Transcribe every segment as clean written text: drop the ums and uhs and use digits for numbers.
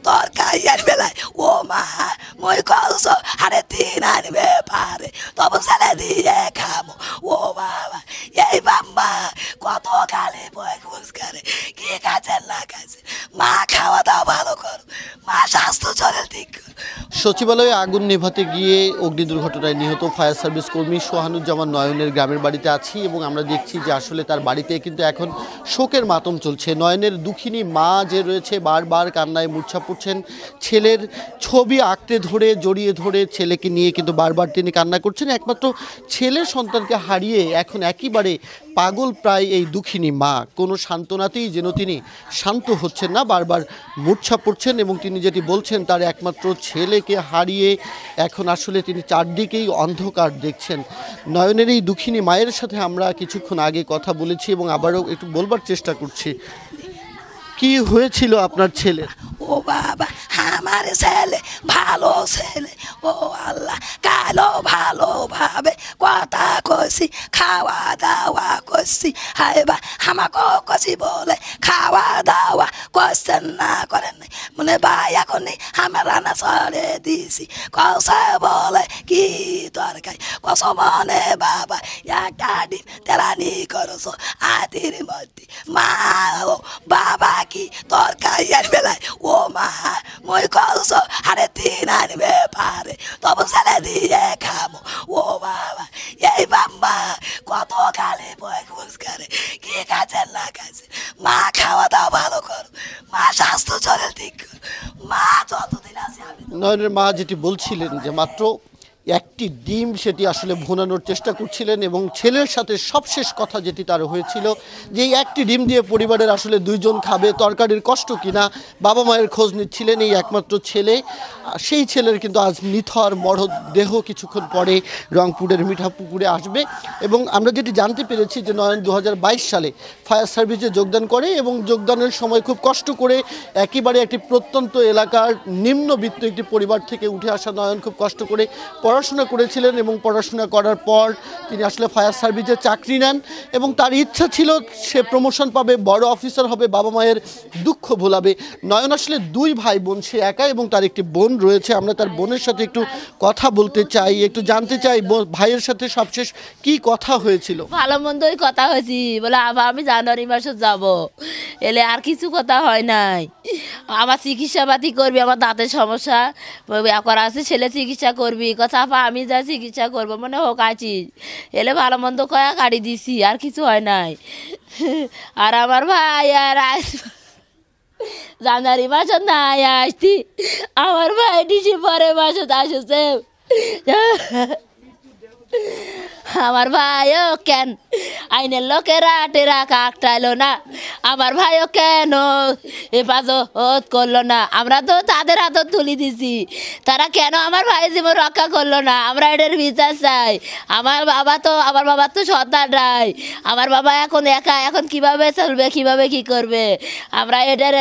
তরকারি আনবে লাই ও মা মই কলস আরে তিন আনবে পারে তবে ছেলে দিয়ে খামো ও বাবা এই বাম্মা কত খালে পয়সা কে কাছে না কাছে মা খাওয়া দাওয়া ভালো করো মা স্বাস্থ্য চলে ঠিক করো। সচিবালয়ে আগুন নেভাতে গিয়ে অগ্নি দুর্ঘটনায় নিহত ফায়ার সার্ভিস কর্মী সোহানুজ্জামান নয়নের গ্রামের বাড়িতে আছি এবং আমরা দেখছি যে আসলে তার বাড়িতে কিন্তু এখন শোকের মাতম চলছে। নয়নের দুঃখিনী মা যে রয়েছে বারবার কান্নায় মূর্ছা পড়ছেন, ছেলের ছবি আঁকড়ে ধরে জড়িয়ে ধরে ছেলেকে নিয়ে কিন্তু বারবার তিনি কান্না করছেন। একমাত্র ছেলের সন্তানকে হারিয়ে এখন একেবারে পাগল প্রায় এই দুঃখিনী মা। কোনো সান্ত্বনাতেই যেন তিনি শান্ত হচ্ছেন না, বারবার মূর্ছা পড়ছেন এবং তিনি যেটি বলছেন তার একমাত্র ছেলেকে হারিয়ে এখন আসলে তিনি চারদিকেই অন্ধকার দেখছেন। নয়নের এই দুঃখিনী মায়ের সাথে আমরা কিছুক্ষণ আগে কথা বলেছি এবং আবারও একটু বলবার চেষ্টা করছি। কি হয়েছিল আপনার ছেলের? ও বাবা আমার ছেলে ভালো ছেলে ও আল্লাহ কালো ভালোভাবে কথা কইছি খাওয়া দাওয়া করছি হায় বা আমাকে কছি বলে খাওয়া দাওয়া করছেন না করেন নাই মনে ভাই এখন আমার রান্না ছড়ে দিছি কষা বলে কি তরকারি কষ মনে বাবা একটা ডিম তেলানি করছো আতির মধ্যে মা ও বাবা কি তরকারি আনবে লাই ও মা মই কলস আরে তিন আনবে পারে তবে ছেলে দিয়ে খামো ও বাবা এই বাম্মা কত খালে পয়সা কে কাছে না কাছে মা খাওয়া দাওয়া ভালো করো মা স্বাস্থ্য চলে ঠিক করো মা যতদিন আছে আমি নয়নের মা যেটি বলছিলেন যে মাত্র একটি ডিম সেটি আসলে ভুনানোর চেষ্টা করছিলেন এবং ছেলের সাথে সবশেষ কথা যেটি তার হয়েছিল যে এই একটি ডিম দিয়ে পরিবারের আসলে দুইজন খাবে, তরকারির কষ্ট কিনা বাবা মায়ের খোঁজ নিচ্ছিলেন এই একমাত্র ছেলে। সেই ছেলের কিন্তু আজ নিথর মরদেহ কিছুক্ষণ পরে রংপুরের মিঠাপুকুরে আসবে এবং আমরা যেটি জানতে পেরেছি যে নয়ন 2022 সালে ফায়ার সার্ভিসে যোগদান করে এবং যোগদানের সময় খুব কষ্ট করে একেবারে একটি প্রত্যন্ত এলাকার নিম্নবিত্ত একটি পরিবার থেকে উঠে আসা নয়ন খুব কষ্ট করে পড়াশোনা করেছিলেন এবং পড়াশোনা করার পর তিনি আসলে ফায়ার সার্ভিসে চাকরি নেন এবং তার ইচ্ছা ছিল সে প্রমোশন পাবে, বড় অফিসার হবে, বাবা মায়ের দুঃখ ভোলাবে। নয়ন আসলে দুই ভাই বোন, সে একা এবং তার একটি বোন রয়েছে। আমরা তার বোনের সাথে একটু কথা বলতে চাই, একটু জানতে চাই ভাইয়ের সাথে সবশেষ কি কথা হয়েছিল। ভালো মন্দই কথা হয়েছি, বলে আবার আমি জানুয়ারি মাসে যাব, এলে আর কিছু কথা হয় নাই। আমার চিকিৎসাপাতি করবি, আমার দাঁতের সমস্যা করা আছে, ছেলে চিকিৎসা করবি, কথা আপা আমি যা চিকিৎসা করবো মনে হোক আছিস, এলে ভালো মন্দ কয়া কাটি দিছি, আর কিছু হয় নাই। আর আমার ভাই আর জানুয়ারি মাসে নাই আসতি, আমার ভাই ডিসেম্বরের মাসে আসছে। আমার ভাইও কেন আইনের লোকেরা টেরা কাকটাইলো না, আমার ভাইও কেন হেফাজত করলো না, আমরা তো তাদের হাতত তুলি দিছি, তারা কেন আমার ভাই জীবন রক্ষা করলো না, আমরা এটার বিচার চাই। আমার বাবা তো সন্তান নাই, আমার বাবা এখন একা, এখন কিভাবে চলবে, কিভাবে কি করবে, আমরা এটার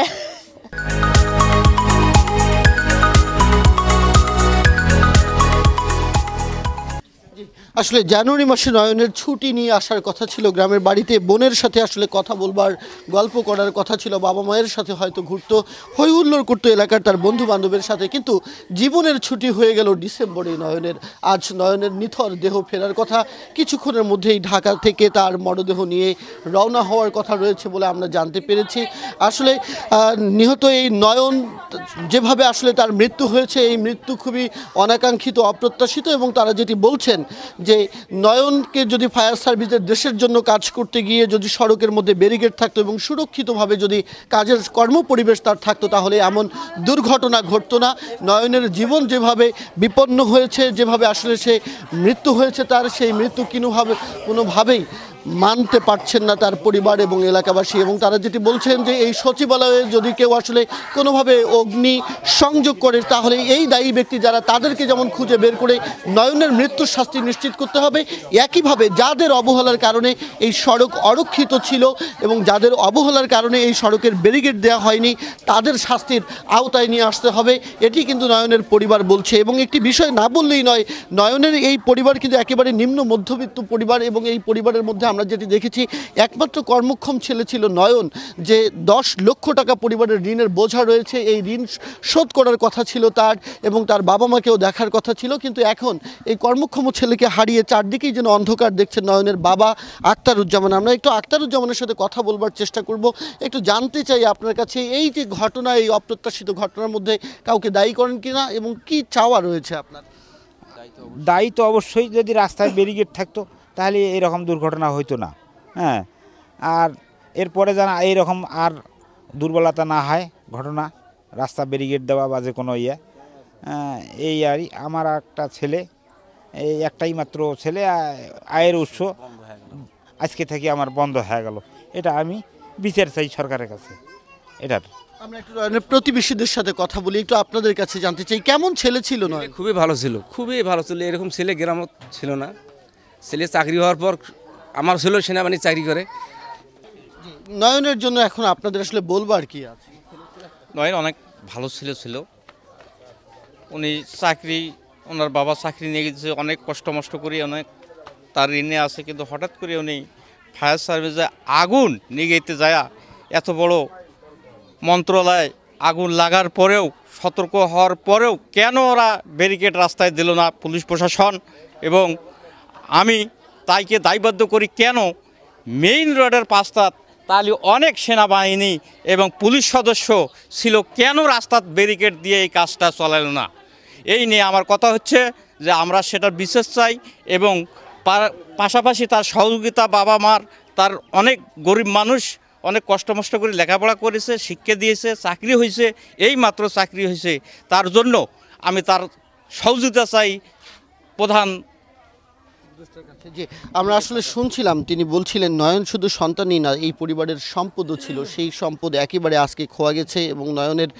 আসলে জানুয়ারি মাসে নয়নের ছুটি নিয়ে আসার কথা ছিল গ্রামের বাড়িতে, বোনের সাথে আসলে কথা বলবার, গল্প করার কথা ছিল, বাবা মায়ের সাথে হয়তো ঘুরতো, হই হুল্লোড় করতো এলাকার তার বন্ধু বান্ধবের সাথে, কিন্তু জীবনের ছুটি হয়ে গেল ডিসেম্বরে নয়নের। আজ নয়নের নিথর দেহ ফেরার কথা, কিছুক্ষণের মধ্যেই ঢাকা থেকে তার মরদেহ নিয়ে রওনা হওয়ার কথা রয়েছে বলে আমরা জানতে পেরেছি। আসলে নিহত এই নয়ন যেভাবে আসলে তার মৃত্যু হয়েছে, এই মৃত্যু খুবই অনাকাঙ্ক্ষিত, অপ্রত্যাশিত এবং তারা যেটি বলছেন যে নয়নকে যদি ফায়ার সার্ভিসের দেশের জন্য কাজ করতে গিয়ে যদি সড়কের মধ্যে ব্যারিকেড থাকতো এবং সুরক্ষিতভাবে যদি কাজের কর্মপরিবেশ তার থাকতো তাহলে এমন দুর্ঘটনা ঘটতো না। নয়নের জীবন যেভাবে বিপন্ন হয়েছে, যেভাবে আসলে সে মৃত্যু হয়েছে তার, সেই মৃত্যু কোনোভাবেই মানতে পারছেন না তার পরিবার এবং এলাকাবাসী এবং তারা যেটি বলছেন যে এই সচিবালয়ে যদি কেউ আসলে কোনোভাবে অগ্নি সংযোগ করে তাহলে এই দায়ী ব্যক্তি যারা, তাদেরকে যেমন খুঁজে বের করে নয়নের মৃত্যুর শাস্তি নিশ্চিত করতে হবে, একইভাবে যাদের অবহেলার কারণে এই সড়ক অরক্ষিত ছিল এবং যাদের অবহেলার কারণে এই সড়কের ব্যারিকেড দেওয়া হয়নি তাদের শাস্তির আওতায় নিয়ে আসতে হবে, এটি কিন্তু নয়নের পরিবার বলছে। এবং একটি বিষয় না বললেই নয়, নয়নের এই পরিবার কিন্তু একেবারে নিম্ন মধ্যবিত্ত পরিবার এবং এই পরিবারের মধ্যে আমরা যেটি দেখেছি একমাত্র কর্মক্ষম ছেলে ছিল নয়ন, যে 10 লক্ষ টাকা পরিবারের ঋণের বোঝা রয়েছে, এই ঋণ শোধ করার কথা ছিল তার এবং তার বাবা মাকেও দেখার কথা ছিল। কিন্তু এখন এই কর্মক্ষম ছেলেকে হারিয়ে চারদিকেই যেন অন্ধকার দেখছেন নয়নের বাবা আক্তারুজ্জামান। আমরা একটু আক্তারুজ্জামানের সাথে কথা বলবার চেষ্টা করব, একটু জানতে চাই আপনার কাছে এই যে ঘটনা, এই অপ্রত্যাশিত ঘটনার মধ্যে কাউকে দায়ী করেন কিনা এবং কি চাওয়া রয়েছে আপনার? দায়ী তো অবশ্যই, যদি রাস্তায় ব্যারিকেড থাকতো তাহলে এরকম দুর্ঘটনা হইতো না। হ্যাঁ, আর এরপরে যেন এইরকম আর দুর্বলতা না হয় ঘটনা, রাস্তা ব্যারিকেড দেওয়া বা যে কোনো এই আর আমার একটা ছেলে, এই একটাই মাত্র ছেলে, আয়ের উৎস আজকে থেকে আমার বন্ধ হয়ে গেল। এটা আমি বিচার চাই সরকারের কাছে এটার। আমরা একটু নয়নের প্রতিবেশীদের সাথে কথা বলি, একটু আপনাদের কাছে জানতে চাই কেমন ছেলে ছিল নয়ন? খুবই ভালো ছিল, খুবই ভালো ছিল। এরকম ছেলে গ্রামে ছিল না। ছেলে চাকরি হওয়ার পর আমার ছেলে সেনাবাহিনী চাকরি করে। নয়নের জন্য এখন আপনাদের আসলে বলবার কি আছে? নয়ন অনেক ভালো ছেলে ছিল। উনি চাকরি, ওনার বাবা চাকরি নিয়ে গেছে, অনেক কষ্ট মষ্ট করে অনেক তার ঋণে আছে, কিন্তু হঠাৎ করে উনি ফায়ার সার্ভিসে আগুন নিগেতে যায়, এত বড় মন্ত্রণালয় আগুন লাগার পরেও, সতর্ক হওয়ার পরেও কেন ওরা ব্যারিকেড রাস্তায় দিল না পুলিশ প্রশাসন? এবং আমি তাইকে দায়বদ্ধ করি, কেন মেইন রোডের পাশটা তাহলে অনেক সেনাবাহিনী এবং পুলিশ সদস্য ছিল, কেন রাস্তার ব্যারিকেড দিয়ে এই কাজটা চলালো না? এই নিয়ে আমার কথা হচ্ছে যে আমরা সেটার বিশেষ চাই এবং পাশাপাশি তার সহযোগিতা, বাবা মার, তার অনেক গরিব মানুষ অনেক কষ্ট মষ্ট করে লেখাপড়া করেছে, শিক্ষা দিয়েছে, চাকরি হয়েছে, এই মাত্র চাকরি হয়েছে, তার জন্য আমি তার সহযোগিতা চাই প্রধান। যে আমরা আসলে শুনছিলাম তিনি বলছিলেন নয়ন শুধু সন্তানই না, এই পরিবারের সম্পদও ছিল, সেই সম্পদ একেবারে আজকে খোয়া গেছে এবং নয়নের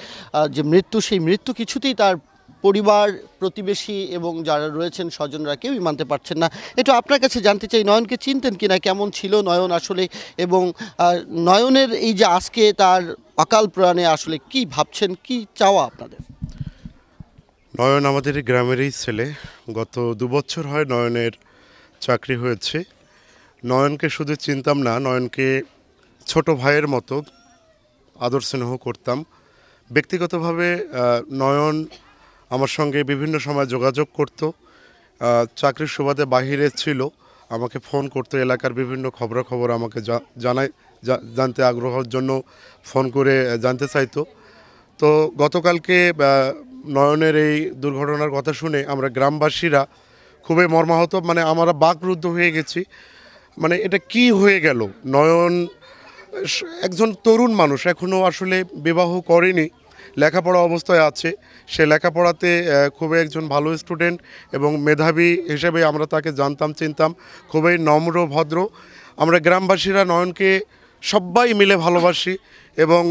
যে মৃত্যু, সেই মৃত্যু কিছুতেই তার পরিবার, প্রতিবেশী এবং যারা রয়েছেন স্বজনরা কেউই মানতে পারছেন না। একটু আপনার কাছে জানতে চাই নয়নকে চিনতেন কিনা, কেমন ছিল নয়ন আসলে, এবং নয়নের এই যে আজকে তার অকাল প্রয়াণে আসলে কি ভাবছেন, কি চাওয়া আপনাদের? নয়ন আমাদের গ্রামেরই ছেলে। গত 2 বছর হয় নয়নের চাকরি হয়েছে। নয়নকে শুধু চিনতাম না, নয়নকে ছোট ভাইয়ের মতো আদর স্নেহ করতাম। ব্যক্তিগতভাবে নয়ন আমার সঙ্গে বিভিন্ন সময় যোগাযোগ করত, চাকরির সুবাদে বাহিরে ছিল, আমাকে ফোন করতো, এলাকার বিভিন্ন খবরাখবর আমাকে জানতে আগ্রহের জন্য ফোন করে জানতে চাইতো। তো গতকালকে নয়নের এই দুর্ঘটনার কথা শুনে আমরা গ্রামবাসীরা খুবই মর্মাহত, মানে আমরা বাকরুদ্ধ হয়ে গেছি। মানে এটা কি হয়ে গেল? নয়ন একজন তরুণ মানুষ, এখনও আসলে বিবাহ করেনি, লেখাপড়া অবস্থায় আছে। সে লেখাপড়াতে খুবই একজন ভালো স্টুডেন্ট এবং মেধাবী হিসেবে আমরা তাকে জানতাম, চিনতাম, খুবই নম্র ভদ্র। আমরা গ্রামবাসীরা নয়নকে সবাই মিলে ভালোবাসি এবং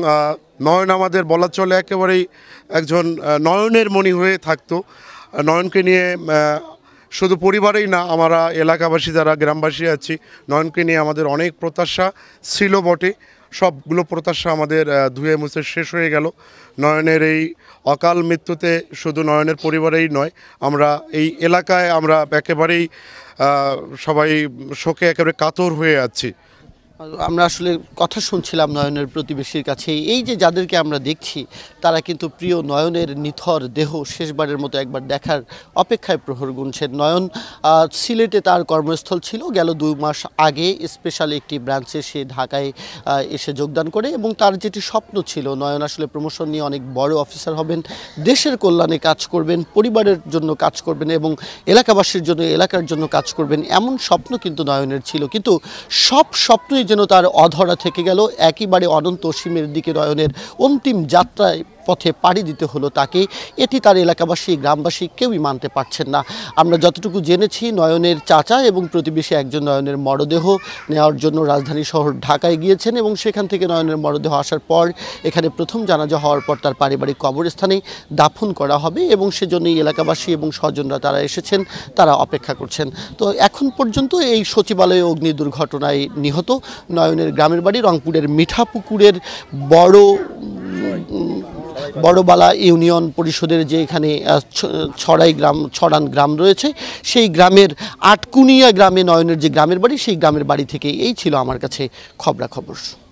নয়ন আমাদের বলা চলে একেবারেই একজন নয়নের মণি হয়ে থাকতো। নয়নকে নিয়ে শুধু পরিবারেই না, আমরা এলাকাবাসী যারা গ্রামবাসী আছি, নয়নকে নিয়ে আমাদের অনেক প্রত্যাশা ছিল বটে। সবগুলো প্রত্যাশা আমাদের ধুয়ে মুছে শেষ হয়ে গেল নয়নের এই অকাল মৃত্যুতে। শুধু নয়নের পরিবারেই নয়, আমরা এই এলাকায় আমরা একেবারেই সবাই শোকে একেবারে কাতর হয়ে আছি। আমরা আসলে কথা শুনছিলাম নয়নের প্রতিবেশীর কাছে, এই যে যাদেরকে আমরা দেখছি তারা কিন্তু প্রিয় নয়নের নিথর দেহ শেষবারের মতো একবার দেখার অপেক্ষায় প্রহর গুনছেন। নয়ন সিলেটে তার কর্মস্থল ছিল, গেল 2 মাস আগে স্পেশাল একটি ব্রাঞ্চে সে ঢাকায় এসে যোগদান করে এবং তার যেটি স্বপ্ন ছিল, নয়ন আসলে প্রমোশন নিয়ে অনেক বড় অফিসার হবেন, দেশের কল্যাণে কাজ করবেন, পরিবারের জন্য কাজ করবেন এবং এলাকাবাসীর জন্য, এলাকার জন্য কাজ করবেন, এমন স্বপ্ন কিন্তু নয়নের ছিল। কিন্তু সব স্বপ্নই যেন তার অধরা থেকে গেল। একেবারে অনন্ত অসীমের দিকে নয়নের অন্তিম যাত্রায় পথে পাড়ি দিতে হলো তাকে। এটি তার এলাকাবাসী, গ্রামবাসী কেউই মানতে পারছেন না। আমরা যতটুকু জেনেছি, নয়নের চাচা এবং প্রতিবেশী একজন নয়নের মরদেহ নেওয়ার জন্য রাজধানী শহর ঢাকায় গিয়েছেন এবং সেখান থেকে নয়নের মরদেহ আসার পর এখানে প্রথম জানাজা হওয়ার পর তার পারিবারিক কবরস্থানেই দাফন করা হবে এবং সেজন্যই এলাকাবাসী এবং স্বজনরা তারা এসেছেন, তারা অপেক্ষা করছেন। তো এখন পর্যন্ত এই সচিবালয়ে অগ্নি দুর্ঘটনায় নিহত নয়নের গ্রামের বাড়ি রংপুরের মিঠাপুকুরের বড় বড়বালা ইউনিয়ন পরিষদের যে এখানে ছড়ান গ্রাম রয়েছে, সেই গ্রামের আটকুনিয়া গ্রামে নয়নের যে গ্রামের বাড়ি, সেই গ্রামের বাড়ি থেকে এই ছিল আমার কাছে খবরাখবর।